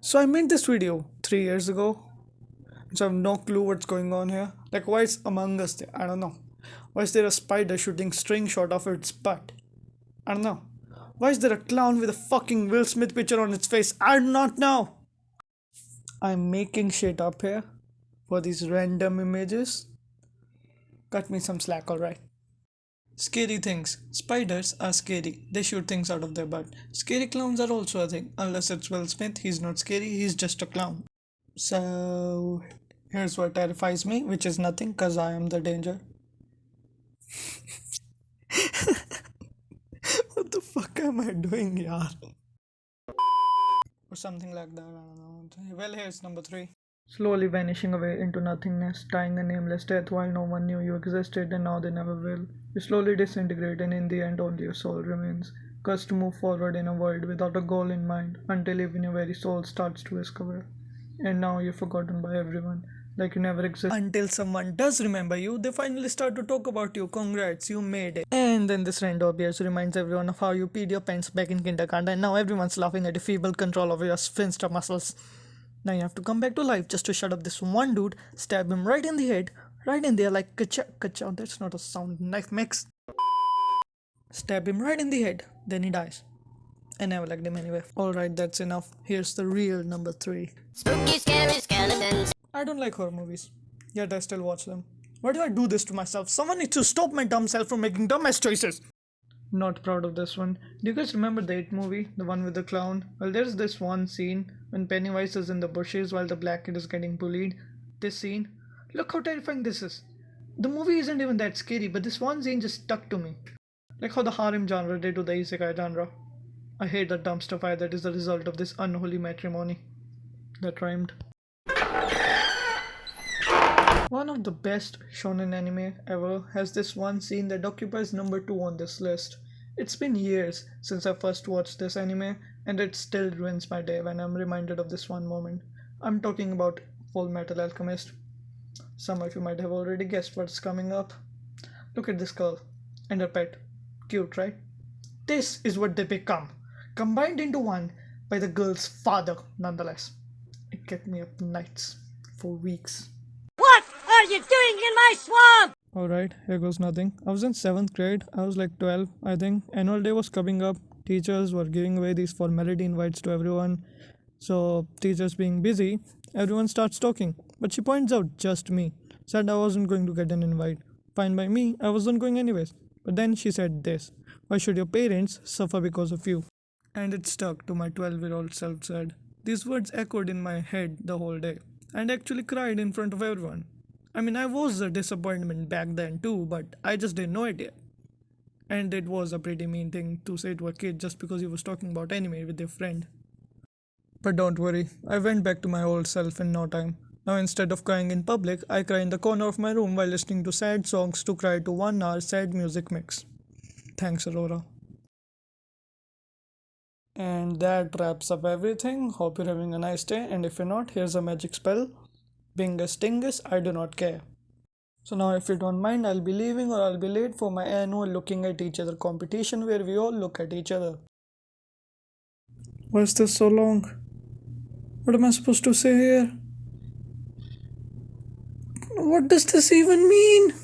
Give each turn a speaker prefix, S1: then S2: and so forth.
S1: So I made this video 3 years ago. So I have no clue what's going on here. Like, why is Among Us there? I don't know. Why is there a spider shooting string shot off its butt? I don't know. Why is there a clown with a fucking Will Smith picture on its face? I do not know. I'm making shit up here for these random images. Cut me some slack, alright. Scary things. Spiders are scary. They shoot things out of their butt. Scary clowns are also a thing. Unless it's Will Smith, he's not scary, he's just a clown. So, here's what terrifies me, which is nothing because I am the danger. What the fuck am I doing, yaar? Or something like that, I don't know. Well, here's number 3. Slowly vanishing away into nothingness, dying a nameless death while no one knew you existed and now they never will. You slowly disintegrate and in the end only your soul remains, cursed to move forward in a world without a goal in mind until even your very soul starts to discover. And now you're forgotten by everyone, like you never existed. Until someone does remember you, they finally start to talk about you. Congrats, you made it. And then this random appears, reminds everyone of how you peed your pants back in kindergarten, and now everyone's laughing at your feeble control of your finster muscles. Now you have to come back to life just to shut up this one dude, stab him right in the head, right in there like kacha kacha. That's not a sound knife mix. Stab him right in the head, then he dies. I never liked him anyway. Alright, that's enough. Here's the real number 3.
S2: Spooky, scary skeletons.
S1: I don't like horror movies, yet I still watch them. Why do I do this to myself? Someone needs to stop my dumb self from making dumbass choices. Not proud of this one. Do you guys remember the It movie? The one with the clown? Well, there's this one scene when Pennywise is in the bushes while the black kid is getting bullied. This scene. Look how terrifying this is. The movie isn't even that scary, but this one scene just stuck to me. Like how the harem genre did to the isekai genre. I hate the dumpster fire that is the result of this unholy matrimony. That rhymed. One of the best shonen anime ever has this one scene that occupies number 2 on this list. It's been years since I first watched this anime, and it still ruins my day when I'm reminded of this one moment. I'm talking about Full Metal Alchemist. Some of you might have already guessed what's coming up. Look at this girl and her pet. Cute, right? This is what they become, combined into one by the girl's father, nonetheless. It kept me up nights for weeks.
S2: What are you doing in my swamp?
S1: Alright, here goes nothing. I was in 7th grade. I was like 12, I think. Annual day was coming up. Teachers were giving away these formality invites to everyone. So, teachers being busy, everyone starts talking. But she points out just me. Said I wasn't going to get an invite. Fine by me, I wasn't going anyways. But then she said this. Why should your parents suffer because of you? And it stuck to my 12-year-old self said. These words echoed in my head the whole day. And actually cried in front of everyone. I mean, I was a disappointment back then too, but I just didn't know it yet. And it was a pretty mean thing to say to a kid just because he was talking about anime with their friend. But don't worry, I went back to my old self in no time. Now instead of crying in public, I cry in the corner of my room while listening to sad songs to cry to 1 hour sad music mix. Thanks, Aurora. And that wraps up everything. Hope you're having a nice day, and if you're not, here's a magic spell. Bingus Dingus, I do not care. So now if you don't mind, I'll be leaving or I'll be late for my annual looking at each other competition where we all look at each other. Why is this so long? What am I supposed to say here? What does this even mean?